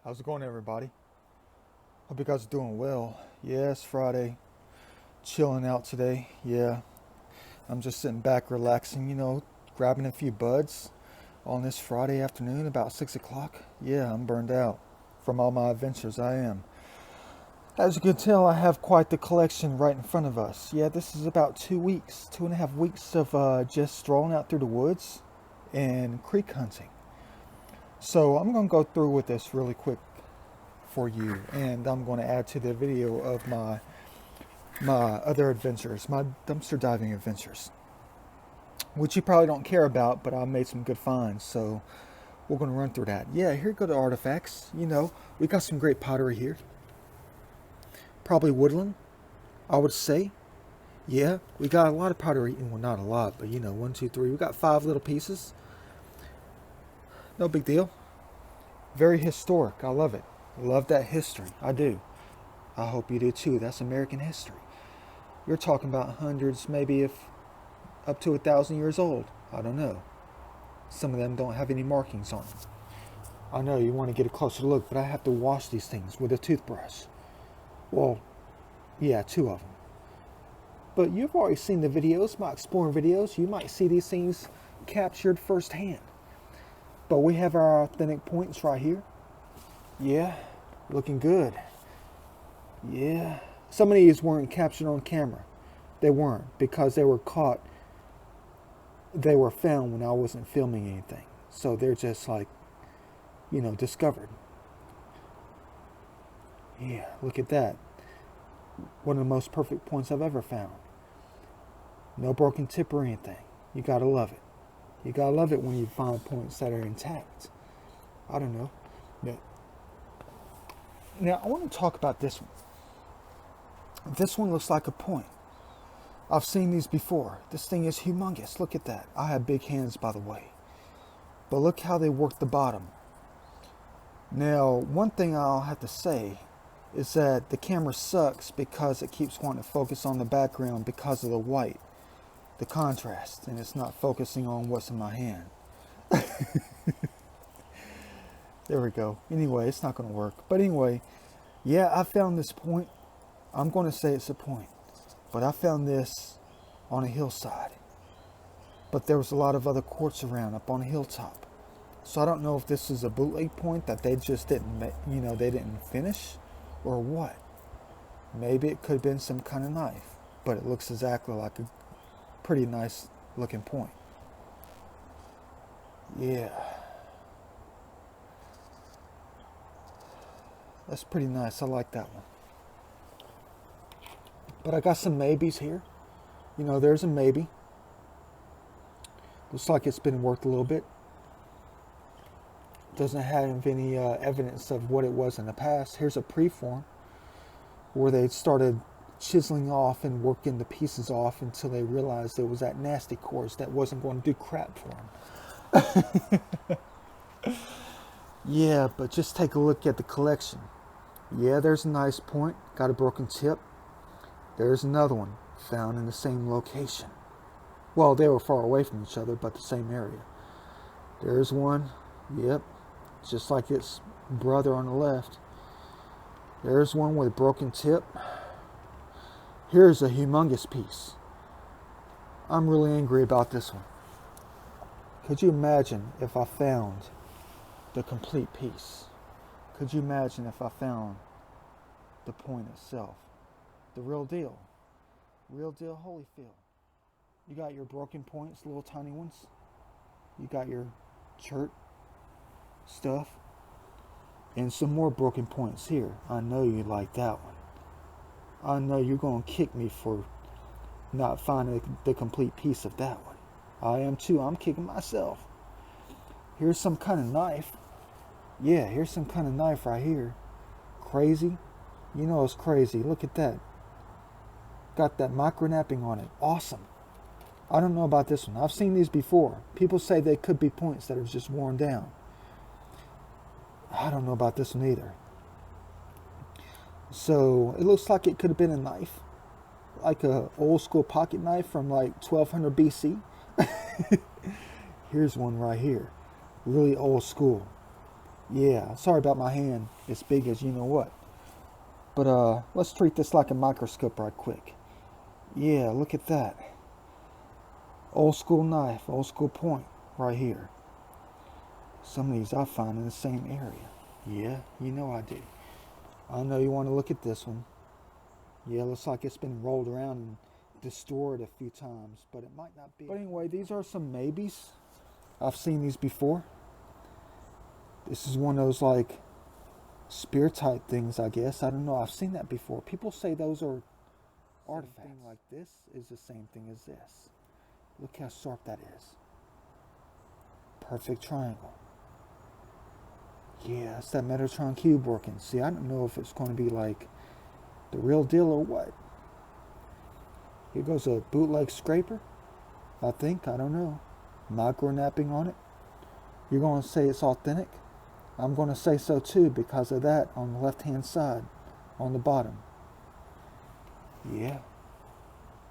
How's it going, everybody? Hope you guys are doing well. Yeah, it's Friday. Chilling out today. Yeah, I'm just sitting back, relaxing, grabbing a few buds on this Friday afternoon about 6 o'clock. Yeah, I'm burned out from all my adventures. I am. As you can tell, I have quite the collection right in front of us. Yeah, this is about 2 weeks, 2.5 weeks of just strolling out through the woods and creek hunting. So I'm going to go through with this really quick for you, and I'm going to add to the video of my other adventures, my dumpster diving adventures, which you probably don't care about, but I made some good finds, so we're going to run through that. Yeah, here go the artifacts. We got some great pottery here. Probably woodland, I would say. Yeah, we got a lot of pottery. Well, not a lot, but one, two, three. We got 5 little pieces. No big deal. Very historic. I love it. Love that history. I do. I hope you do too. That's American history. You're talking about hundreds, maybe if up to 1,000 years old. I don't know. Some of them don't have any markings on them. I know you want to get a closer look, but I have to wash these things with a toothbrush. Well, yeah, 2 of them. But you've already seen the videos, my exploring videos. You might see these things captured firsthand. But we have our authentic points right here. Yeah, looking good. Yeah. Some of these weren't captured on camera. They weren't, because they were caught. They were found when I wasn't filming anything. So they're just like, discovered. Yeah, look at that. One of the most perfect points I've ever found. No broken tip or anything. You gotta love it. You gotta love it when you find points that are intact. I don't know. Yeah. Now, I want to talk about this one. This one looks like a point. I've seen these before. This thing is humongous. Look at that. I have big hands, by the way. But look how they work the bottom. Now, one thing I'll have to say is that the camera sucks because it keeps wanting to focus on the background because of the white, the contrast, and it's not focusing on what's in my hand. There we go. Anyway, it's not going to work. But anyway, yeah, I found this point. I'm going to say it's a point. But I found this on a hillside. But there was a lot of other quartz around up on a hilltop. So I don't know if this is a bootleg point that they just didn't, they didn't finish or what. Maybe it could have been some kind of knife. But it looks exactly like a pretty nice looking point. Yeah. That's pretty nice. I like that one. But I got some maybes here. There's a maybe. Looks like it's been worked a little bit. Doesn't have any evidence of what it was in the past. Here's a preform where they started chiseling off and working the pieces off until they realized it was that nasty quartz that wasn't going to do crap for them. Yeah, but just take a look at the collection. Yeah, there's a nice point. Got a broken tip. There's another one found in the same location. Well, they were far away from each other, but the same area. There's one. Yep. Just like its brother on the left. There's one with a broken tip. Here's a humongous piece. I'm really angry about this one. Could you imagine if I found the complete piece? Could you imagine if I found the point itself? The real deal. Real deal Holyfield. You got your broken points, little tiny ones. You got your chert stuff. And some more broken points here. I know you like that one. I know you're going to kick me for not finding the complete piece of that one. I am too. I'm kicking myself. Here's some kind of knife. Yeah, here's some kind of knife right here. Crazy. It's crazy. Look at that. Got that micro napping on it. Awesome. I don't know about this one. I've seen these before. People say they could be points that are just worn down. I don't know about this one either. So it looks like it could have been a knife. Like a old school pocket knife from like 1200 BC. Here's one right here. Really old school. Yeah, sorry about my hand. It's big as you know what. But let's treat this like a microscope right quick. Yeah, look at that. Old school knife, old school point right here. Some of these I find in the same area. Yeah, you know I do. I know you want to look at this one. Yeah, looks like it's been rolled around and destroyed a few times, but it might not be. But anyway, these are some maybes. I've seen these before. This is one of those like spear type things, I guess. I don't know. I've seen that before. People say those are artifacts. Something like this is the same thing as this. Look how sharp that is. Perfect triangle. Yeah, it's that Metatron cube working. See, I don't know if it's going to be like the real deal or what. Here goes a bootleg scraper. I think. I don't know. Micro napping on it. You're going to say it's authentic? I'm going to say so too because of that on the left hand side on the bottom. Yeah.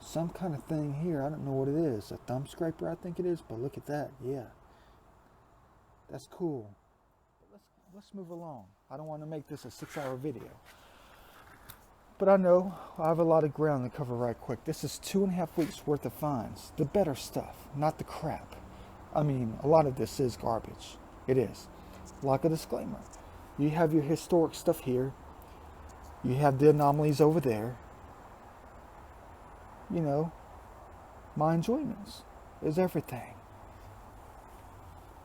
Some kind of thing here. I don't know what it is. A thumb scraper I think it is, but look at that. Yeah. That's cool. But let's move along. I don't want to make this a 6-hour video. But I know I have a lot of ground to cover right quick. This is 2.5 weeks worth of finds. The better stuff, not the crap. I mean, a lot of this is garbage. It is. Like a disclaimer. You have your historic stuff here. You have the anomalies over there. You know, my enjoyments is everything.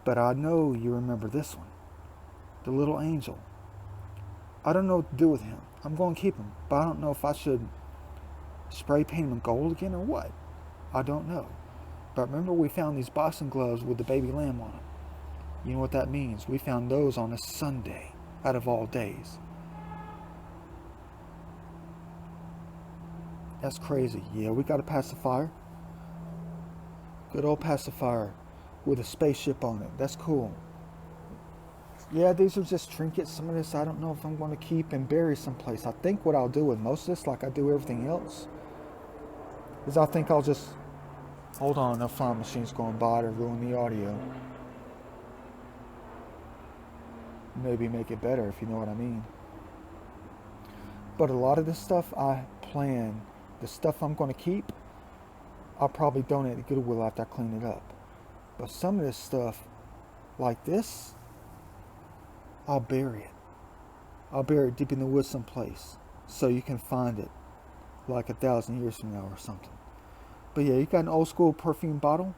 But I know you remember this one. The little angel. I don't know what to do with him. I'm going to keep him. But I don't know if I should spray paint him gold again or what. I don't know. But remember we found these boxing gloves with the baby lamb on them. You know what that means? We found those on a Sunday out of all days. That's crazy. Yeah, we got a pacifier. Good old pacifier with a spaceship on it. That's cool. Yeah, these are just trinkets. Some of this I don't know if I'm going to keep and bury someplace. I think what I'll do with most of this, like I do everything else, is I think I'll just... Hold on, no flying machine's going by to ruin the audio. Maybe make it better if you know what I mean. But a lot of this stuff I plan, the stuff I'm going to keep, I'll probably donate to Goodwill after I clean it up. But some of this stuff, like this, I'll bury it. I'll bury it deep in the woods someplace so you can find it like 1,000 years from now or something. But yeah, you got an old school perfume bottle,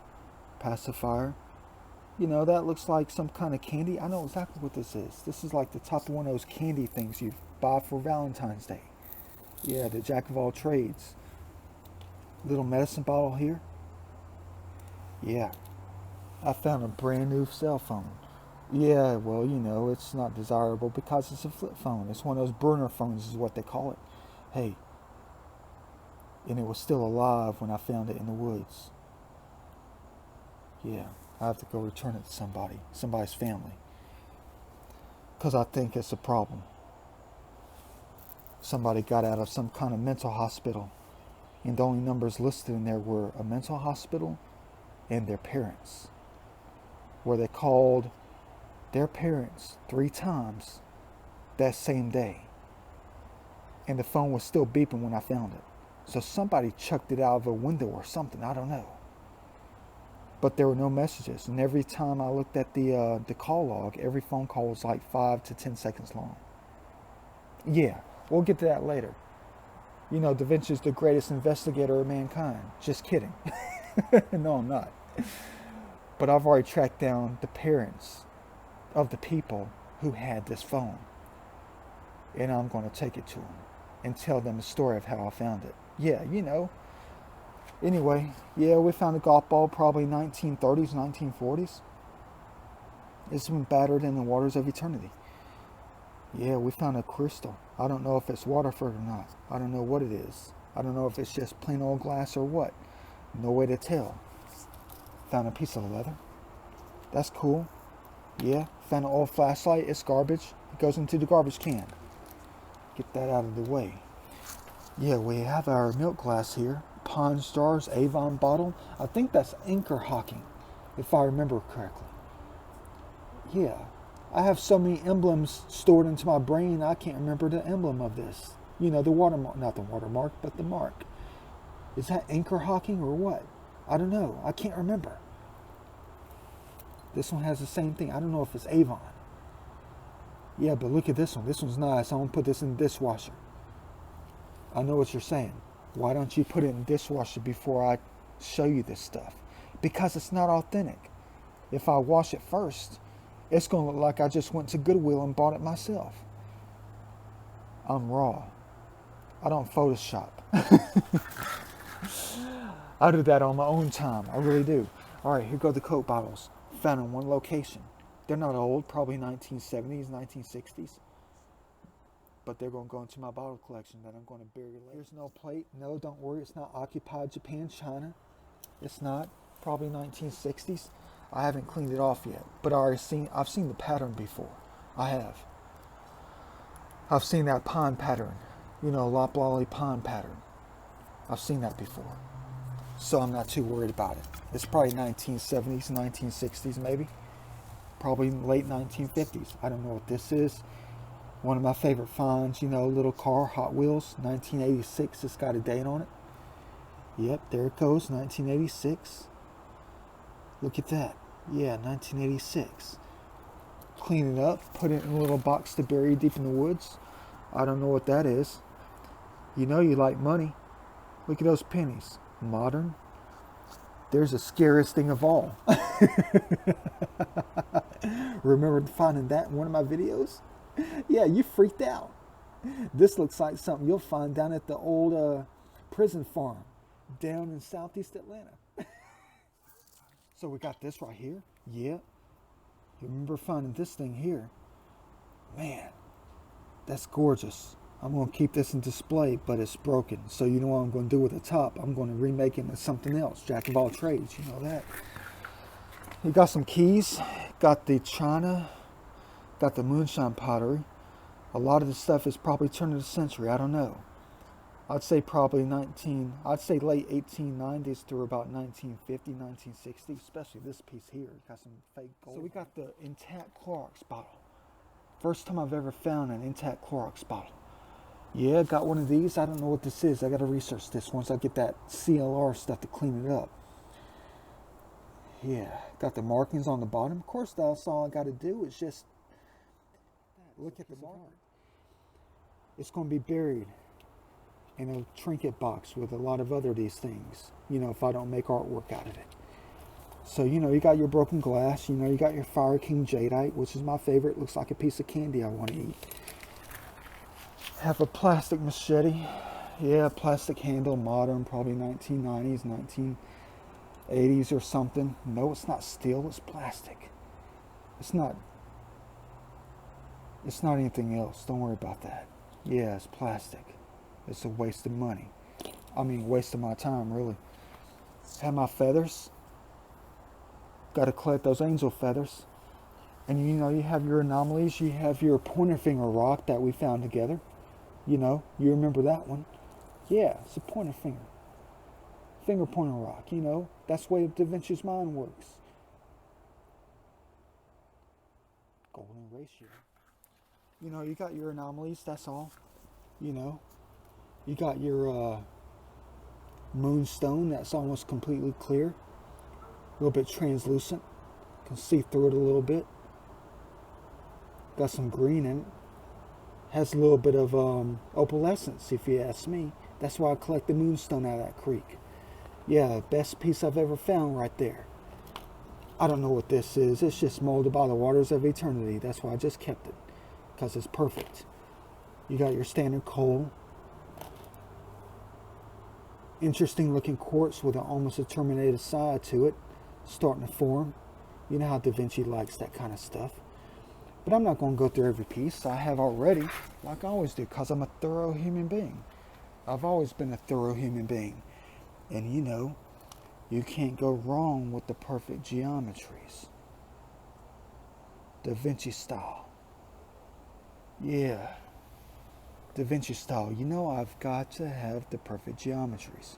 pacifier. You know, that looks like some kind of candy. I know exactly what this is. This is like the top of one of those candy things you buy for Valentine's Day. Yeah, the jack of all trades. Little medicine bottle here. Yeah. I found a brand new cell phone. Yeah, well, you know, it's not desirable because it's a flip phone. It's one of those burner phones is what they call it. Hey. And it was still alive when I found it in the woods. Yeah. I have to go return it to somebody's family. Because I think it's a problem. Somebody got out of some kind of mental hospital. And the only numbers listed in there were a mental hospital and their parents. Where they called their parents 3 times that same day. And the phone was still beeping when I found it. So somebody chucked it out of a window or something. I don't know. But there were no messages. And every time I looked at the call log, every phone call was like 5 to 10 seconds long. Yeah, we'll get to that later. You know, Da Vinci's the greatest investigator of mankind. Just kidding. No, I'm not. But I've already tracked down the parents of the people who had this phone. And I'm going to take it to them and tell them the story of how I found it. Yeah, you know. Anyway, yeah, we found a golf ball probably 1930s, 1940s. It's been battered in the waters of eternity. Yeah, we found a crystal. I don't know if it's Waterford or not. I don't know what it is. I don't know if it's just plain old glass or what. No way to tell. Found a piece of leather. That's cool. Yeah, found an old flashlight. It's garbage. It goes into the garbage can. Get that out of the way. Yeah, we have our milk glass here. Pond Stars Avon bottle. I think that's Anchor Hocking, if I remember correctly. Yeah. I have so many emblems stored into my brain, I can't remember the emblem of this. You know, the watermark, not the watermark, but the mark. Is that anchor hocking or what? I don't know. I can't remember. This one has the same thing. I don't know if it's Avon. Yeah, but look at this one. This one's nice. I'm going to put this in the dishwasher. I know what you're saying. Why don't you put it in the dishwasher before I show you this stuff? Because it's not authentic. If I wash it first, it's going to look like I just went to Goodwill and bought it myself. I'm raw. I don't Photoshop. I do that on my own time. I really do. All right, here go the Coke bottles. Found in one location. They're not old, probably 1970s, 1960s. But they're going to go into my bottle collection that I'm going to bury later. There's no plate. No, don't worry. It's not occupied Japan, China. It's not. Probably 1960s. I haven't cleaned it off yet. But I've seen the pattern before. I have. I've seen that pond pattern. You know, loplolly pond pattern. I've seen that before. So I'm not too worried about it. It's probably 1970s, 1960s maybe. Probably late 1950s. I don't know what this is. One of my favorite finds, you know, little car, Hot Wheels, 1986. It's got a date on it. Yep, there it goes, 1986. Look at that. Yeah, 1986. Clean it up, put it in a little box to bury deep in the woods. I don't know what that is. You know you like money. Look at those pennies. Modern. There's the scariest thing of all. Remember finding that in one of my videos? Yeah, you freaked out. This looks like something you'll find down at the old prison farm down in southeast Atlanta. So we got this right here. Yeah. You remember finding this thing here. Man, that's gorgeous. I'm going to keep this in display, but it's broken. So you know what I'm going to do with the top? I'm going to remake it into something else. Jack of all trades, you know that. You got some keys. Got the china. Got the moonshine pottery. A lot of the stuff is probably turn of the century. I don't know. I'd say probably I'd say late 1890s through about 1950, 1960, especially this piece here. Got some fake gold. So we got the intact Clorox bottle. First time I've ever found an intact Clorox bottle. Yeah, got one of these. I don't know what this is. I got to research this once I get that CLR stuff to clean it up. Yeah, got the markings on the bottom. Of course, that's all I got to do is just look at the mark. It's going to be buried in a trinket box with a lot of other these things, you know, if I don't make artwork out of it. So, you know, you got your broken glass, you know, you got your Fire King Jadeite, which is my favorite. Looks like a piece of candy I want to eat. Have a plastic machete. Yeah, plastic handle, modern, probably 1990s, 1980s or something. No, it's not steel, it's plastic. It's not anything else. Don't worry about that. Yeah, it's plastic. It's a waste of money. I mean, waste of my time, really. Have my feathers. Got to collect those angel feathers. And you know, you have your anomalies. You have your pointer finger rock that we found together. You know, you remember that one. Yeah, it's a pointer finger. Finger pointer rock, you know. That's the way Da Vinci's mind works. Golden ratio. You know, you got your anomalies, that's all. You know. You got your moonstone that's almost completely clear. A little bit translucent. Can see through it a little bit. Got some green in it. Has a little bit of opalescence, if you ask me. That's why I collect the moonstone out of that creek. Yeah, best piece I've ever found right there. I don't know what this is. It's just molded by the waters of eternity. That's why I just kept it. Because it's perfect. You got your standard coal. Interesting looking quartz with almost a terminated side to it. Starting to form. You know how Da Vinci likes that kind of stuff. But I'm not going to go through every piece. I have already, like I always do, because I'm a thorough human being. I've always been a thorough human being. And you know, you can't go wrong with the perfect geometries. Da Vinci style. Yeah. Da Vinci style. You know, I've got to have the perfect geometries.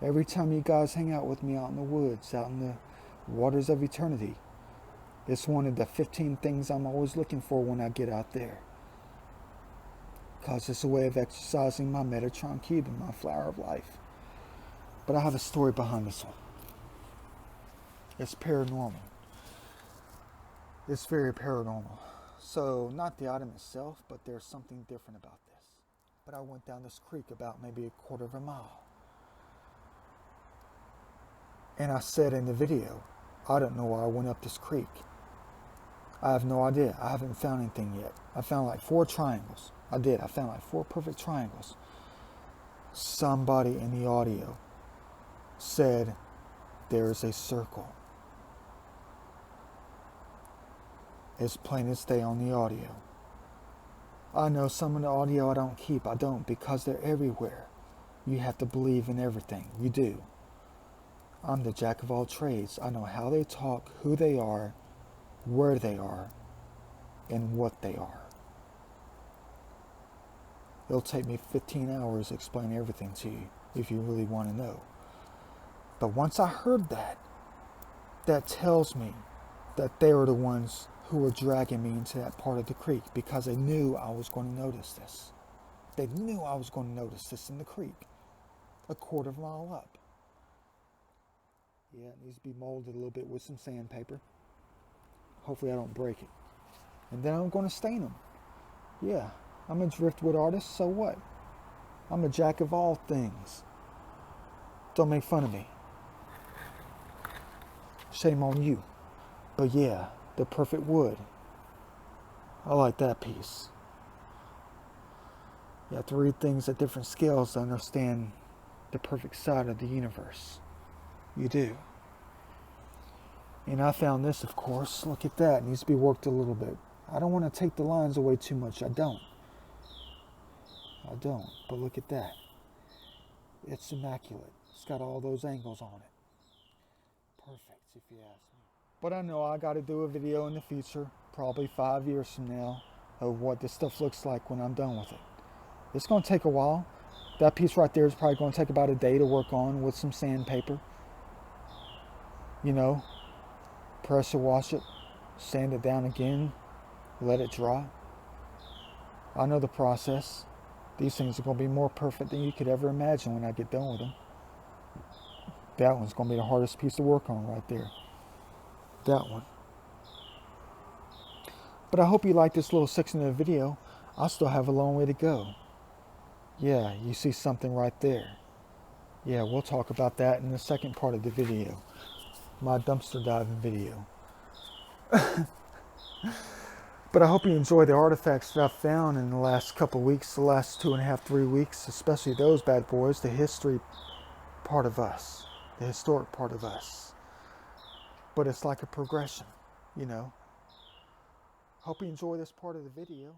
Every time you guys hang out with me out in the woods, out in the waters of eternity, It's one of the 15 things I'm always looking for when I get out there. Because it's a way of exercising my Metatron Cube and my Flower of Life. But I have a story behind this one. It's paranormal. It's very paranormal. So, not the item itself, but there's something different about this. But I went down this creek about maybe a quarter of a mile. And I said in the video, I don't know why I went up this creek. I have no idea. I haven't found anything yet. I found like 4 triangles. I found like 4 perfect triangles. Somebody in the audio said there's a circle. It's plain as day on the audio. I know some of the audio I don't keep. I don't, because they're everywhere. You have to believe in everything. You do. I'm the jack of all trades. I know how they talk, who they are, where they are, and what they are. It'll take me 15 hours to explain everything to you if you really want to know. But once I heard that, that tells me that they were the ones who were dragging me into that part of the creek, because they knew I was going to notice this. They knew I was going to notice this in the creek, a quarter of a mile up. Yeah, it needs to be molded a little bit with some sandpaper. Hopefully I don't break it. And then I'm going to stain them. Yeah, I'm a driftwood artist, so what? I'm a jack of all things. Don't make fun of me. Shame on you. But yeah, the perfect wood. I like that piece. You have to read things at different scales to understand the perfect side of the universe. You do. And I found this, of course. Look at that. It needs to be worked a little bit. I don't want to take the lines away too much. I don't. But look at that. It's immaculate. It's got all those angles on it. Perfect, if you ask me. But I know I got to do a video in the future, probably 5 years from now, of what this stuff looks like when I'm done with it. It's going to take a while. That piece right there is probably going to take about a day to work on with some sandpaper. You know, pressure wash it, sand it down again, let it dry. I know the process. These things are going to be more perfect than you could ever imagine when I get done with them. That one's going to be the hardest piece to work on right there. That one. But I hope you like this little section of the video. I still have a long way to go. Yeah, you see something right there. Yeah, we'll talk about that in the second part of the video. My dumpster diving video. But I hope you enjoy the artifacts that I've found in the last couple of weeks, the last 2.5, 3 weeks, especially those bad boys, the history part of us, the historic part of us. But it's like a progression, you know. Hope you enjoy this part of the video.